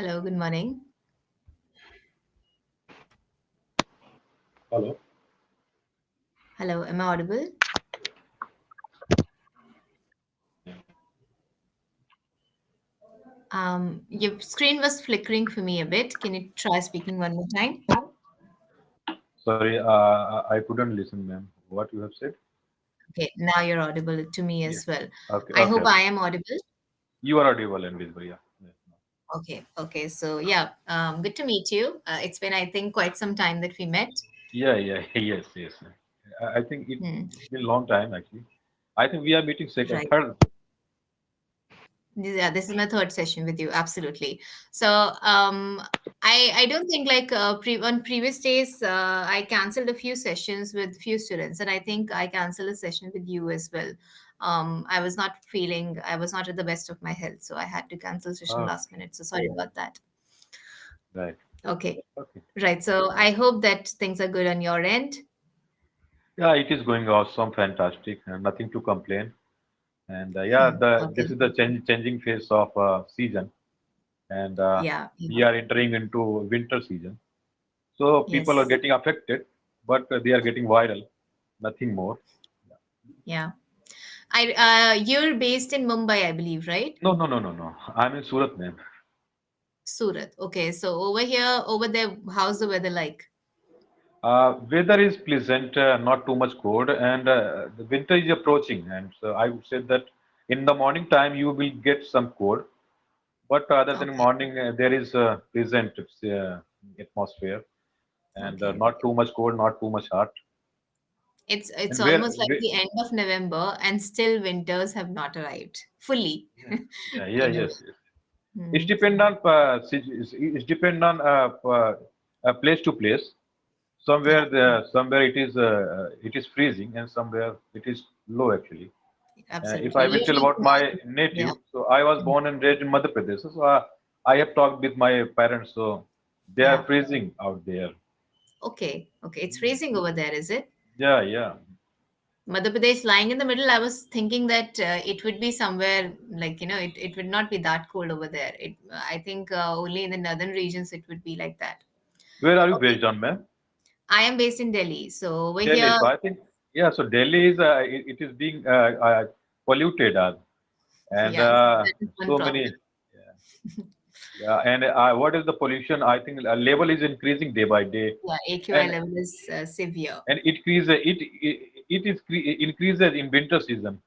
Hello, good morning. Hello. Hello, am I audible? Your screen was flickering for me a bit. Can you try speaking one more time? Sorry, I couldn't listen, ma'am. What you have said? Okay, now you're audible to me Yeah. as well. Okay, I okay, hope okay. I am audible. You are audible and visible, yeah. Yes. Okay. So yeah, good to meet you. It's been, I think, quite some time that we met. Yeah, yeah, yes, yes. I think Hmm. it's been a long time actually. I think we are meeting second, Right. third. Yeah, this is my third session with you. Absolutely. So, I don't think like on previous days, I canceled a few sessions with few students, and I think I canceled a session with you as well. I was not at the best of my health, so I had to cancel session Ah, last minute. So sorry about that. right. Okay, Okay. right. So I hope that things are good on your end. Yeah, it is going awesome, fantastic, and nothing to complain. And yeah, Hmm. the Okay. this is the changing phase of season, and Yeah. we Yeah. are entering into winter season. So people are Yes. getting affected, but they are getting viral, nothing more. Yeah. You're based in Mumbai, I believe, right? No, no, no, no, no. I'm in Surat, man. Surat. Okay, so over here, over there, how's the weather like? Weather is pleasant, not too much cold, and the winter is approaching. And so I would say that in the morning time you will get some cold, but other than Okay, morning there is a pleasant atmosphere, and okay, not okay. too much cold, not too much hot. It's And where, almost like where the end of November, and still winters have not arrived fully. yeah, yeah, yeah, In a yes, way. yes. It's Hmm. depend on it's depend on place to place. Yeah, Somewhere it is freezing, and somewhere it is low actually. If absolutely. I will tell Usually, about my yeah. native, so I was born and raised in Madhya Pradesh. So I have talked with my parents, so they are Yeah. freezing out there. Okay, okay. It's freezing over there, is it? Yeah, yeah. Madhya Pradesh lying in the middle. I was thinking that it would be somewhere like, it would not be that cold over there. I think only in the northern regions it would be like that. Where are you Okay. based on, ma'am? I am based in Delhi. So over Delhi. here, So I think yeah. So Delhi is it is being polluted, and yeah, that is one so problem. many. Yeah, yeah. And what is the pollution? I think level is increasing day by day, Yeah, AQI and level is severe. it increases increases in winter season.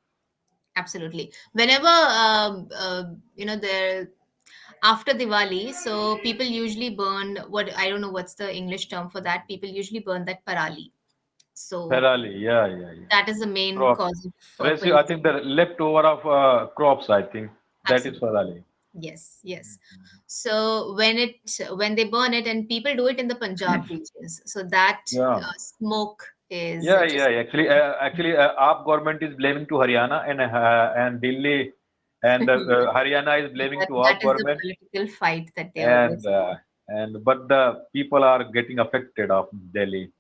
Absolutely. Whenever there after Diwali, so people usually burn what I don't know what's the English term for that. People usually burn that parali. So Thoroughly, yeah, yeah, yeah. that is the main Crop. cause of Residue, I pollution. think the leftover of crops, I think that is Absolutely. Thoroughly. Yes, yes. So when they burn it, and people do it in the Punjab regions, so that Yeah, smoke is yeah, yeah. just Actually, AAP government is blaming to Haryana and Delhi, and Haryana is blaming to that AAP is the government, political fight that they and always. uh, and but the people are getting affected of Delhi.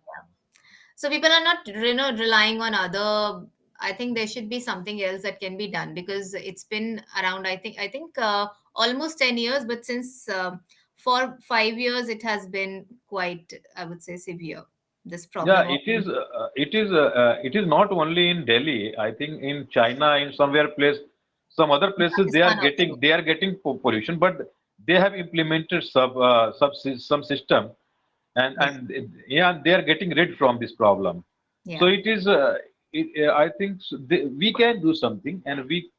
So people are not, relying on other. I think there should be something else that can be done because it's been around. I think almost 10 years, but since for 5 years, it has been quite, I would say, severe. This Yeah, problem of it is not only in Delhi. I think in China, in somewhere place, some other places Pakistan also. they are getting pollution, but they have implemented some system, Yeah, yeah, they are getting rid from this problem. So yeah, it is I think we can do something, and we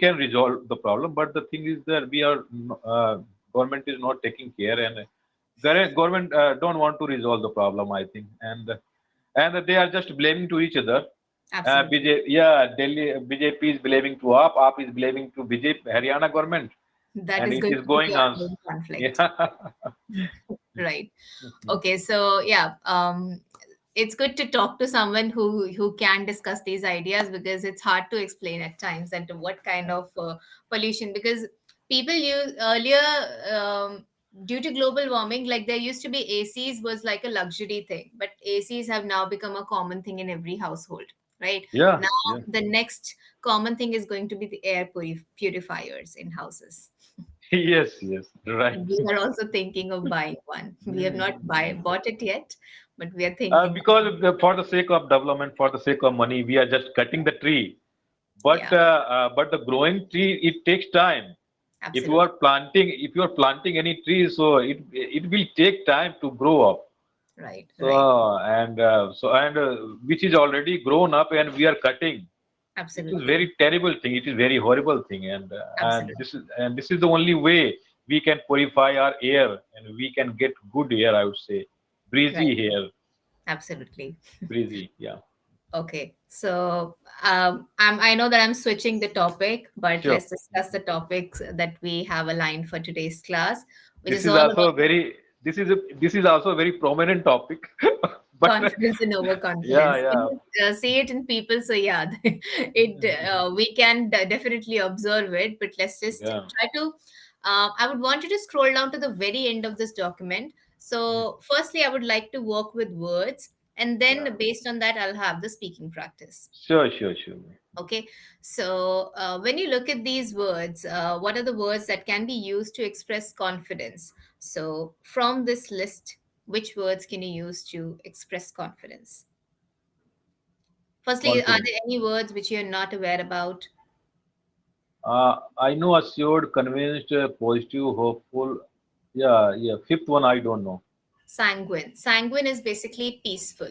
can resolve the problem. But the thing is that government is not taking care, and government don't want to resolve the problem, I think, and they are just blaming to each other. absolutely. Yeah, Delhi BJP is blaming to AAP is blaming to BJP Haryana government, That and is it going is to be the going on. ongoing conflict. Yeah. Right. Okay, so yeah, it's good to talk to someone who can discuss these ideas because it's hard to explain at times and to what kind of pollution because people use earlier due to global warming, like there used to be ACs was like a luxury thing, but ACs have now become a common thing in every household. Right Yeah, now, yeah. the next common thing is going to be the air purifiers in houses. Yes, yes, right. We are also thinking of buying one. We have not bought it yet, but we are thinking. Because for the sake of development, for the sake of money, we are just cutting the tree. Yeah, But the growing tree, it takes time. absolutely. If you are planting any tree, so it will take time to grow up. Right, So right. and which is already grown up, and we are cutting. It is Absolutely. very terrible thing. It is very horrible thing, Absolutely. and this is the only way we can purify our air, and we can get good air. I would say, Right. breezy air, Absolutely. breezy. Yeah, Okay. So I know that I'm switching the topic, but sure. let's discuss the topics that we have aligned for today's class, which This is is all also about a very this is also a very prominent topic, but confidence and yeah, overconfidence. When yeah. you see it in people, so yeah, it we can definitely observe it. But let's just Yeah. try to. I would want you to scroll down to the very end of this document. So, firstly, I would like to work with words, and Yeah. then based on that, I'll have the speaking practice. Sure, sure, sure. Okay, so when you look at these words, what are the words that can be used to express confidence? So, from this list, which words can you use to express confidence? Firstly, are Confident. there any words which you're not aware about? I know assured, convinced, positive, hopeful. Yeah, yeah. Fifth one, I don't know. Sanguine. Sanguine is basically peaceful.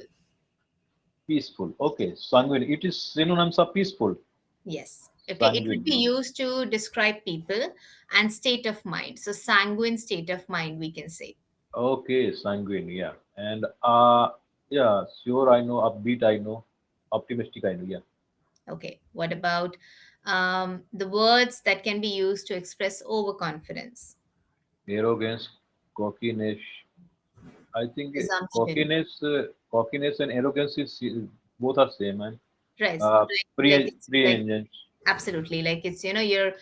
Peaceful. Okay. Sanguine. It is synonyms of peaceful. Yes. Okay, it would Sanguine. be used to describe people and state of mind. So, sanguine state of mind, we can say. Okay, sanguine. Yeah. And yeah, sure. I know. Upbeat. I know. Optimistic. I know. Yeah. Okay, what about the words that can be used to express overconfidence? Arrogance, cockiness. I think Presumption. cockiness and arrogance is both are same. And Right. Like it's like pre-engines. absolutely like it's you're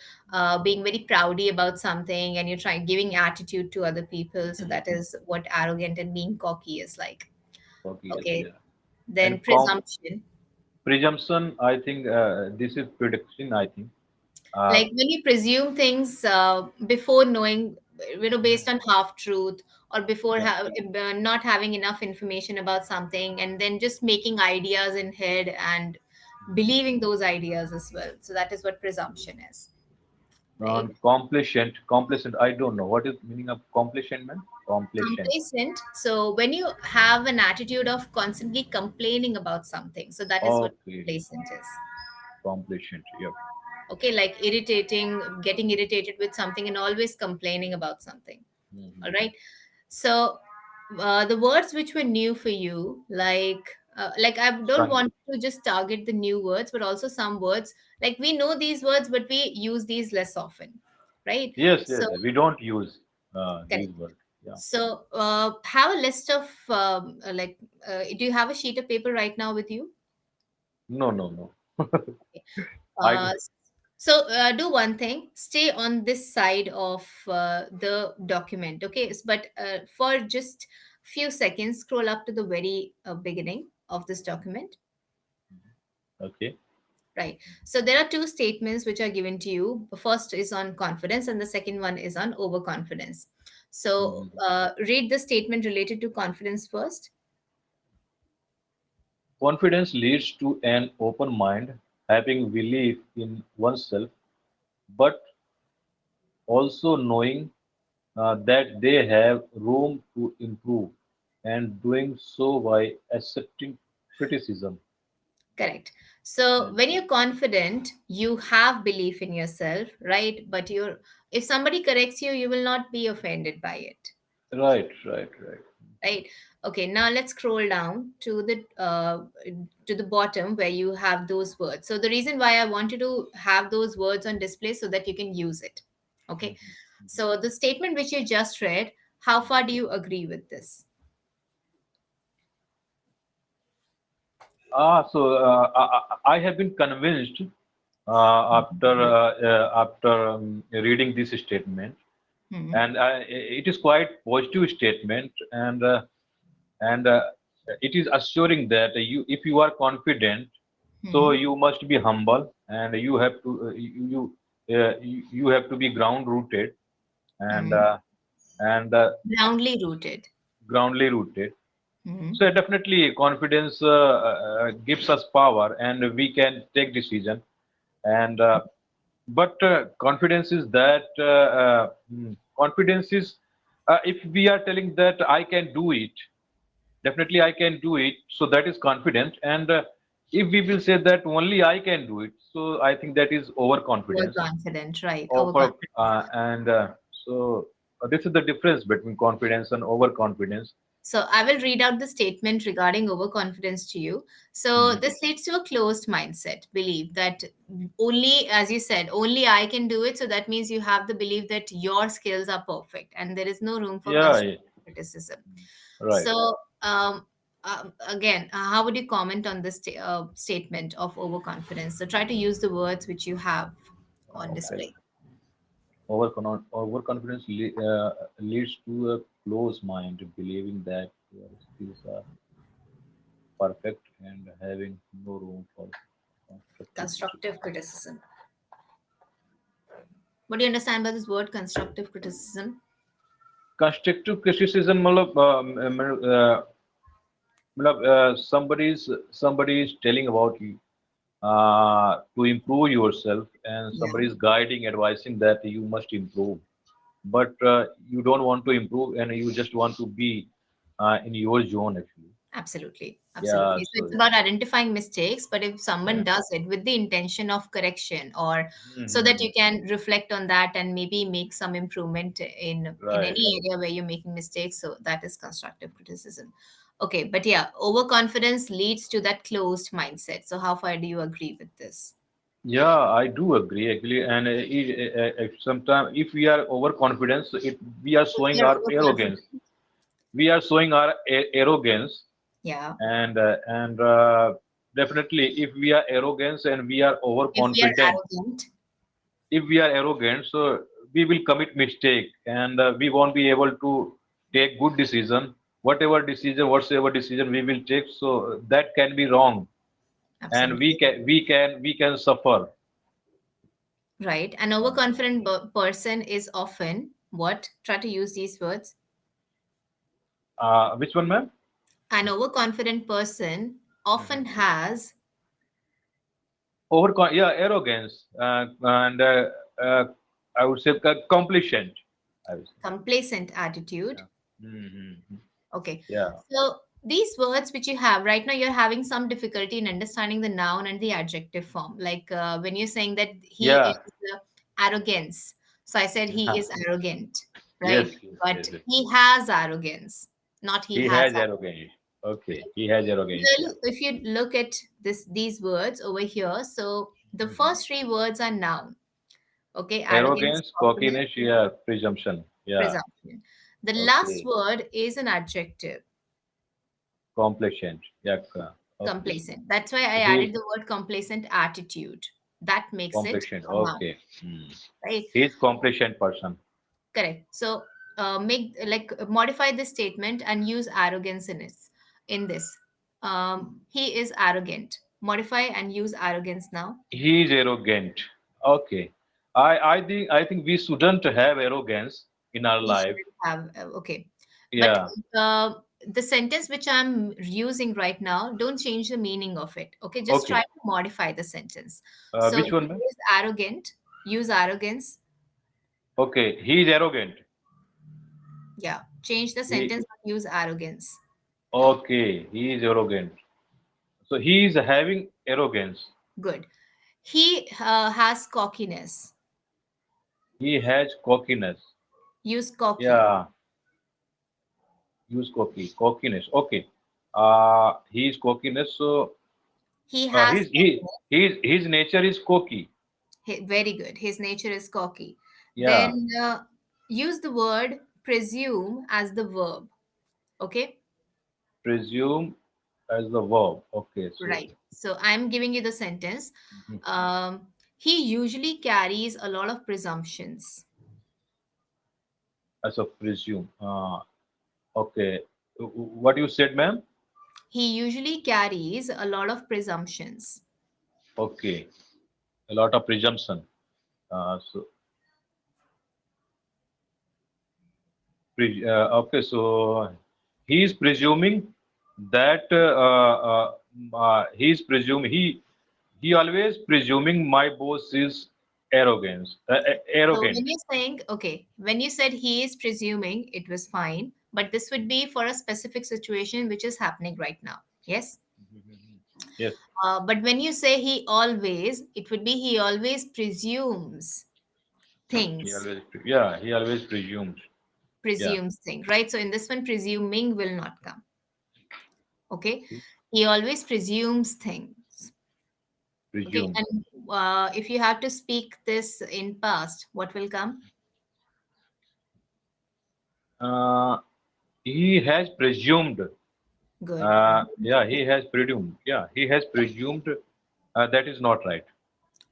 being very proudy about something and you're trying giving attitude to other people. So that is what arrogant and being cocky is like. Cockiness. Okay. Yeah. Then And presumption. presumption. I think this is prediction. I think. Uh, Like when you presume things before knowing, based on half truth or before yeah. not having enough information about something and then just making ideas in head and believing those ideas as well. So that is what presumption is, right? And complacent. Complacent. I don't know what is meaning of complacent, man. Complacent. Complacent. So when you have an attitude of constantly complaining about something, so that is what Okay. complacent is. Complacent. Yep. Okay, like irritating, getting irritated with something and always complaining about something. All Mhm. right. So the words which were new for you, like I don't Sang. want to just target the new words, but also some words like we know these words, but we use these less often, right? Yes, So yes. We don't use these correct. words. Yeah. So have a list of do you have a sheet of paper right now with you? No, no, no. I Uh, don't. so do one thing, stay on this side of the document, okay? But for just few seconds, scroll up to the very beginning of this document, Okay. right? So there are two statements which are given to you. The first is on confidence, and the second one is on overconfidence. So Mhm. read the statement related to confidence first. Confidence leads to an open mind, having belief in oneself, but also knowing that they have room to improve and doing so by accepting criticism. Correct. So And when you're confident, you have belief in yourself, right? But you're if somebody corrects you, you will not be offended by it, right, right, right. right? Okay, now let's scroll down to the bottom where you have those words. So the reason why I want you to have those words on display so that you can use it. Okay. Mhm. So the statement which you just read, how far do you agree with this? I have been convinced after reading this statement, Hmm. and it is quite positive statement, and it is assuring that if you are confident, so Hmm. you must be humble, and you have to you have to be ground rooted, and Mm. and Groundly rooted. groundly rooted. Hmm. So definitely, confidence gives us power, and we can take decision. And but confidence is that confidence is if we are telling that I can do it, definitely I can do it. So that is confident. And if we will say that only I can do it, so I think that is overconfidence. Overconfident, right? Over and so this is the difference between confidence and overconfidence. So I will read out the statement regarding overconfidence to you. So Mhm. this leads to a closed mindset belief that only, as you said, only I can do it. So that means you have the belief that your skills are perfect and there is no room for Yeah, constructive criticism. right. So again, how would you comment on this statement of overconfidence? So try to use the words which you have on Okay. display. Overconfidence leads to a closed mind, believing that your skills are perfect and having no room for constructive Constructive criticism. criticism. What do you understand by this word constructive criticism? Constructive criticism, मतलब, somebody is telling about you to improve yourself, and Yeah, somebody is guiding, advising that you must improve. But you don't want to improve, and you just want to be in your zone, actually. absolutely. Yeah. Absolutely. So So. it's about identifying mistakes, but if someone Yeah. does it with the intention of correction or so that Hmm. you can reflect on that and maybe make some improvement in Right. any area where you're making mistakes, so that is constructive criticism. Okay, but yeah, overconfidence leads to that closed mindset. So how far do you agree with this? Yeah, I do agree actually, and sometimes if we are overconfident, it we are showing You're our overconfident. arrogance. We are showing our arrogance, Yeah. and definitely, if we are arrogant and we are If we are overconfident, arrogant, if we are arrogant, so we will commit mistake, and we won't be able to take good decision. Whatsoever decision we will take, so that can be wrong, and absolutely. we can suffer. Right. An overconfident person is often what? Try to use these words. Which one, ma'am? An overconfident person often has Yeah, arrogance, and uh, I would say complacent. I would say. complacent attitude. Yeah. Hmm. Okay. Yeah. So these words which you have right now, you're having some difficulty in understanding the noun and the adjective form. Like when you're saying that he is Yeah. arrogance. So I said he is arrogant, Yes, right? yes, But yes, yes. he has arrogance, not he He has. has arrogance. Okay, he has arrogance. Yeah. Well, if you look at these words over here, so the Mhm. first three words are noun. Okay, arrogance, Arrogance, confidence, cockiness, yeah, presumption. Yeah. presumption. The last Okay. word is an adjective, Complacent. Yeah. Okay. complacent. That's why I He added the word complacent attitude. That makes it complacent. a noun, Okay. Hmm. right? He is complacent person. Correct. So make like modify this statement and use arrogance in this. He is arrogant. Modify and use arrogance now. He is arrogant. Okay. I think we shouldn't have arrogance in our We life. shouldn't have, okay. But Yeah. the sentence which I'm using right now, don't change the meaning of it. Okay, just try Okay. to modify the sentence. So Which one, he ma'am? is arrogant. Use arrogance. Okay. He is arrogant. Yeah, change the He. sentence, but use arrogance. Okay. He is arrogant. So he is having arrogance. Good. He has cockiness. He has cockiness. Use cocky. Yeah. Use cockiness. Okay. He is cockiness. So He has cockiness. his nature is cocky. Very good. His nature is cocky. Yeah. Then use the word presume as the verb. Okay. Presume as the verb. Okay. So. Right. So I'm giving you the sentence. Mhm. He usually carries a lot of presumptions. As a presume. Okay. What you said, ma'am? He usually carries a lot of presumptions. Okay. A lot of presumption. So Okay, so he is presuming that he always presuming my boss is So arrogant. when you're saying, okay, when you said he is presuming, it was fine, but this would be for a specific situation which is happening right now. Yes. Yes, But when you say he always, it would be he always presumes things, he always presumes. Yeah, presumes things, right? So in this one, presuming will not come. Okay. okay. He always presumes things. Okay. Presume. And if you have to speak this in past, what will come? Uh, he has presumed. Good. Yeah, he has presumed. Yeah, he has presumed. That is not right.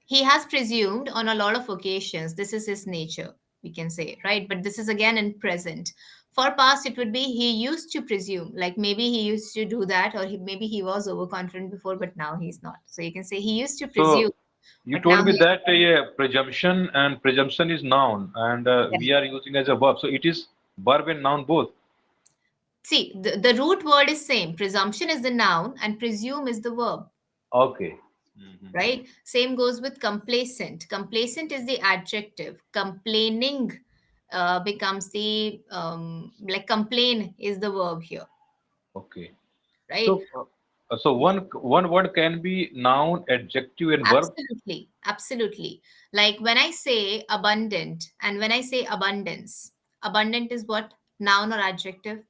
He has presumed on a lot of occasions. This is his nature, we can say, right? But this is again in present. For past, it would be he used to presume, like maybe he used to do that, or maybe he was overconfident before, but now he's not. So you can say he used to presume, So you but now told me he. that yeah, presumption and presumption is noun, and we are using as a verb. So it is verb and noun both. See, the root word is same. Presumption is the noun, and presume is the verb, Okay. Mhm. right? Same goes with complacent. Complacent is the adjective. Complaining becomes the like complain is the verb here, Okay. right? So one word can be noun, adjective, and verb. Absolutely, absolutely. Like when I say abundant and when I say abundance, abundant is what? Noun or adjective?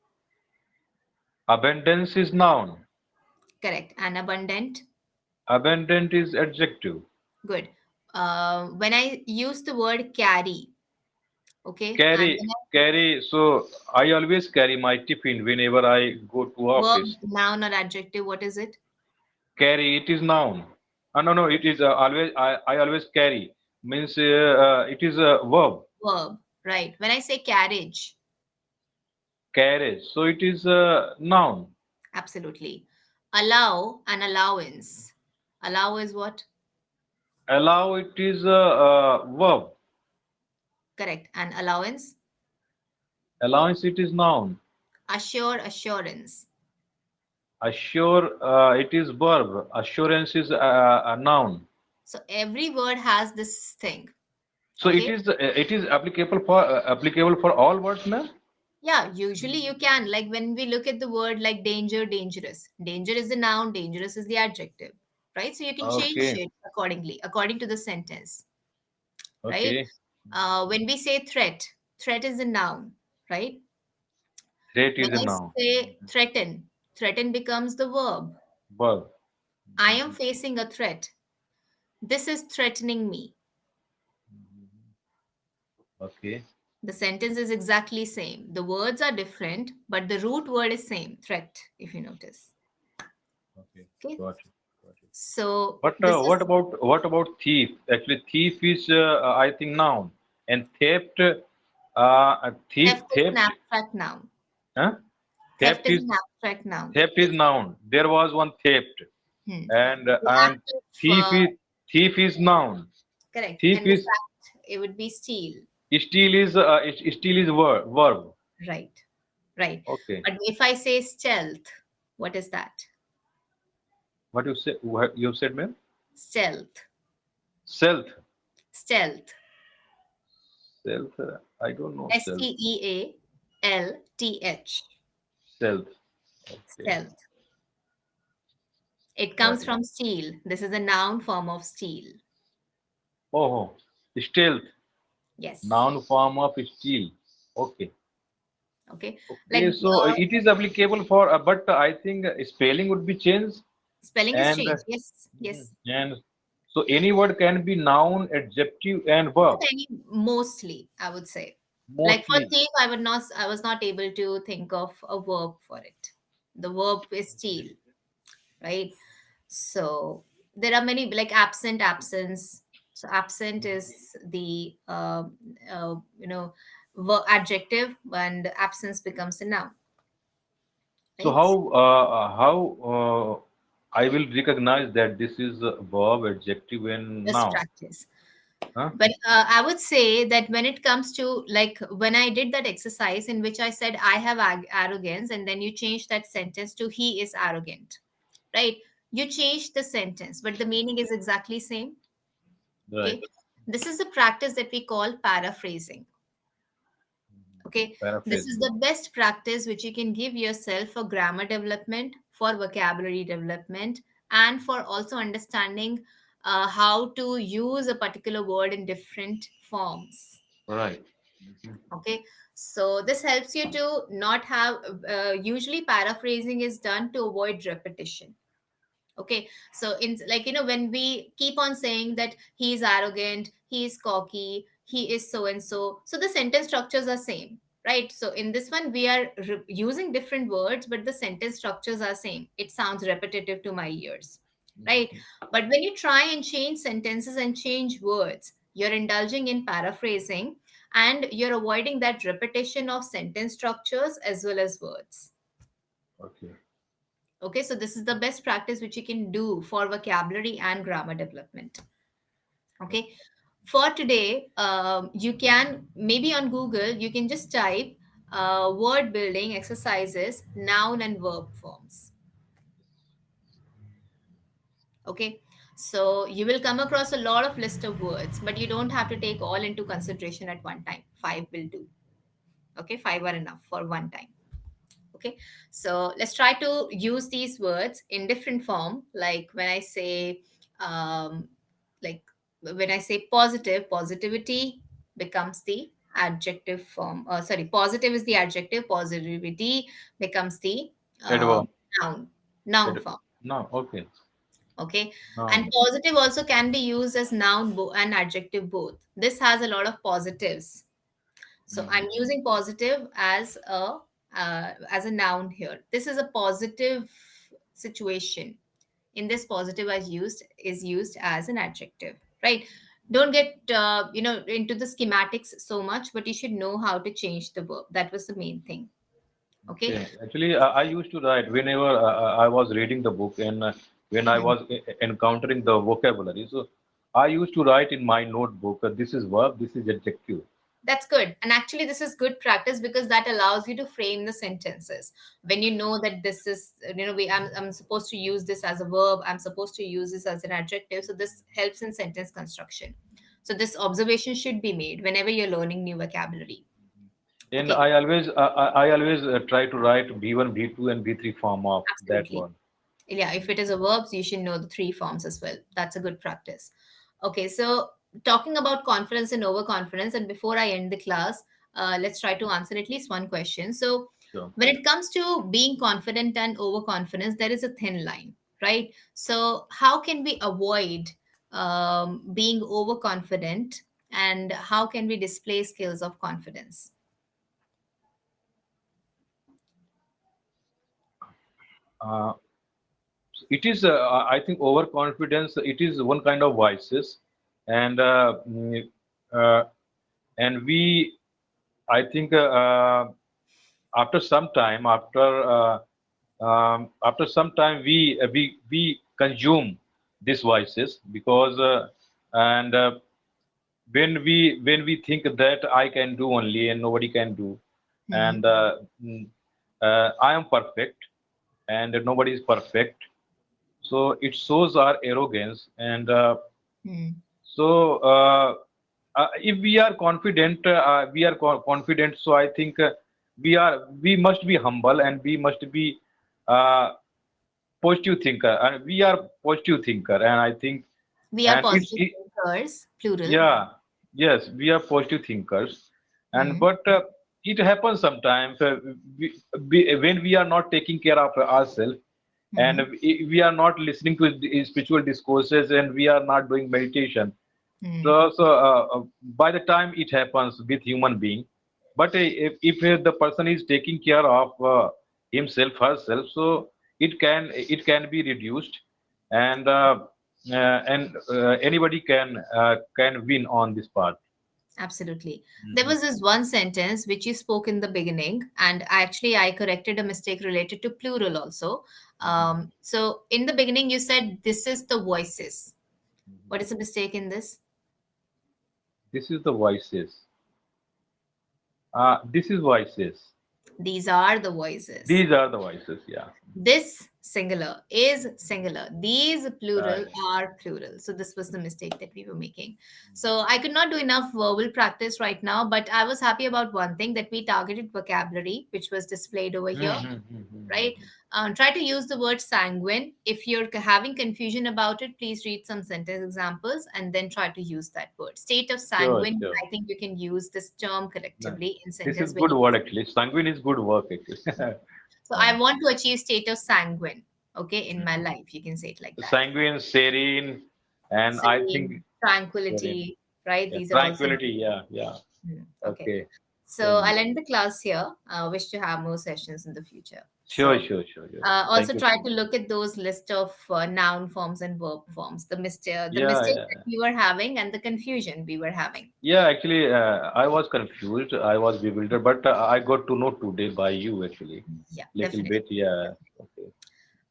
Abundance is noun. Correct. And abundant, Abundant is adjective. good. When I use the word carry, okay, and when Carry, I carry. So I always carry my tiffin whenever I go to verb, office. noun or adjective, what is it? Carry, it is noun. No, no, it is always. I always carry. Means it is a verb. Verb, right. When I say carriage, Carriage. So it is a noun. absolutely. Allow and allowance. Allow is what? Allow, it is a verb. Correct. And allowance? Allowance, it is noun. Assure, assurance. Assure, it is verb. Assurance is a noun. So every word has this thing. So Okay. it is applicable for all words, ma'am. Yeah, usually you can. Like when we look at the word like danger, dangerous. Danger is the noun, dangerous is the adjective, right? So you can change Okay. it accordingly, according to the sentence, right? Okay. When we say threat, threat is a noun, right? Threat When is a I noun. say threaten, threaten becomes the verb. Verb. I am facing a threat. This is threatening me. Okay. The sentence is exactly same. The words are different, but the root word is same, threat, if you notice. Okay. Okay. Got it. Got it. So But this is what about thief? Actually, thief is I think noun, and theft. theft is an Theft. abstract noun. Huh? Theft Theft is is an abstract noun. theft is Yes. noun. There was one theft, Hmm. The and act of thief is thief is noun. correct, Thief and the is fact it would be steal. steal is verb. Right, right. Okay. But if I say stealth, what is that? What you say? What you said, ma'am? Stealth, Self. stealth, Self. I don't know S self. T E A L T H, Self. Okay. stealth. It Got comes it. from steal. This is a noun form of steal. Oh, stealth. Yes. Noun form of steal. Okay. Okay. Like Okay. So it is applicable for, but I think spelling would be changed, spelling is and changed. Yes. mhm, Yes. and so any word can be noun, adjective, and verb. Not any, mostly, I would say. Like for Mostly. thief, I was not able to think of a verb for it. The verb is steal, right? So there are many like absent, absence. So absent is the adjective, and absence becomes a noun, So right? how I will recognize that this is a verb, adjective, and Just noun. practice. Huh? But I would say that when it comes to, like, when I did that exercise in which I said I have arrogance, and then you change that sentence to he is arrogant, right? You change the sentence, but the meaning is exactly same. Right. Okay, this is the practice that we call paraphrasing. Okay, this is Paraphrasing. the best practice which you can give yourself for grammar development, for vocabulary development, and for also understanding how to use a particular word in different forms. Right. Mhm. Okay, so this helps you to not have, usually paraphrasing is done to avoid repetition. Okay, so in, like, when we keep on saying that he is arrogant, he is cocky, he is so and so, so the sentence structures are same, right? So in this one we are using different words, but the sentence structures are same. It sounds repetitive to my ears, right? But when you try and change sentences and change words, you're indulging in paraphrasing, and you're avoiding that repetition of sentence structures as well as words. Okay. Okay, so this is the best practice which you can do for vocabulary and grammar development. Okay, for today, you can maybe on Google, you can just type word building exercises, noun and verb forms. Okay, so you will come across a lot of list of words, but you don't have to take all into consideration at one time. Five will do. Okay, five are enough for one time. Okay, so let's try to use these words in different form. Like when I say, like when I say positive, positivity becomes the adjective form. Sorry, positive is the adjective, positivity becomes the Adverb. noun, noun Ad- form. no. Okay. Okay, and No. positive also can be used as noun and adjective both. This has a lot of positives, so I'm Mhm. using positive as a noun here. This is a positive situation. In this, positive is used as an adjective, right? Don't get into the schematics so much, but you should know how to change the verb. That was the main thing. Okay. Okay. Actually, I used to write whenever I was reading the book and when I was encountering the vocabulary. So I used to write in my notebook, this is verb, this is adjective. That's good. And actually, this is good practice because that allows you to frame the sentences. When you know that this is, I'm supposed to use this as a verb, I'm supposed to use this as an adjective. So this helps in sentence construction. So this observation should be made whenever you're learning new vocabulary. And Okay, I always try to write B1, B2, and B3 form of that absolutely. one. Yeah, if it is a verb, you should know the three forms as well. That's a good practice. Okay, so talking about confidence and overconfidence, and before I end the class, let's try to answer at least one question. So, So when it comes to being confident and overconfidence, there is a thin line, right? So, how can we avoid being overconfident, and how can we display skills of confidence? uh, it is, I think, overconfidence. It is one kind of vices, and uh, and we, I think, after some time, after some time, we consume these vices because and when we think that I can do only and nobody can do, Hmm. and I am perfect and nobody is perfect, so it shows our arrogance and Hmm. so if we are confident, confident. So I think we must be humble and we must be uh, positive thinker, and we are positive thinker, and I think, We are and positive thinkers, plural. yeah, yes, we are positive thinkers, and Hmm. but it happens sometimes when we are not taking care of ourselves and Hmm. we are not listening to the spiritual discourses and we are not doing meditation. Hmm. So by the time it happens with human being, but if the person is taking care of himself herself, so it can be reduced, and anybody can win on this part. Absolutely. There Mhm. was this one sentence which you spoke in the beginning, and actually I corrected a mistake related to plural also. Mhm. So in the beginning, you said this is the voices. Mhm. What is the mistake in this? This is the voices. This is voices. These are the voices. These are the voices. Yeah. This singular is singular. These plural Right. are plural. So this was the mistake that we were making. So I could not do enough verbal practice right now, but I was happy about one thing, that we targeted vocabulary, which was displayed over here, right? Try to use the word sanguine. If you're having confusion about it, please read some sentence examples and then try to use that word. State of Sure, sanguine, sure. I think you can use this term No. collectively in This is sentence good very word easily. actually. Sanguine is good work actually. So I Uh, want to achieve state of sanguine, okay, in my life. You can say it like that. Sanguine, serene, and I think Serene, serene. tranquility, right? Yeah, These are also tranquility. Yeah, yeah. okay. Okay. So Then I'll end the class here. I wish to have more sessions in the future. sure, So sure, sure, sure. Thank also you try so to much. look at those list of noun forms and verb forms, the Yeah, mistake yeah, that we were having and the confusion we were having. yeah. Actually, I was confused. I was bewildered, but I got to know today by you actually, Yeah, little definitely. bit. Yeah. Okay.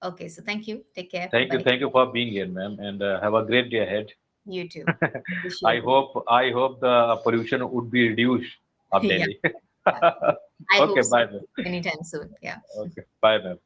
Okay, so thank you. Take care. Bye bye. Thank you for being here, ma'am, and have a great day ahead. You too. Appreciate it. I hope the pollution would be reduced of Yeah, Delhi. yeah. I Okay, hope so. bye, ma'am. Anytime soon. Yeah. Okay, bye, ma'am.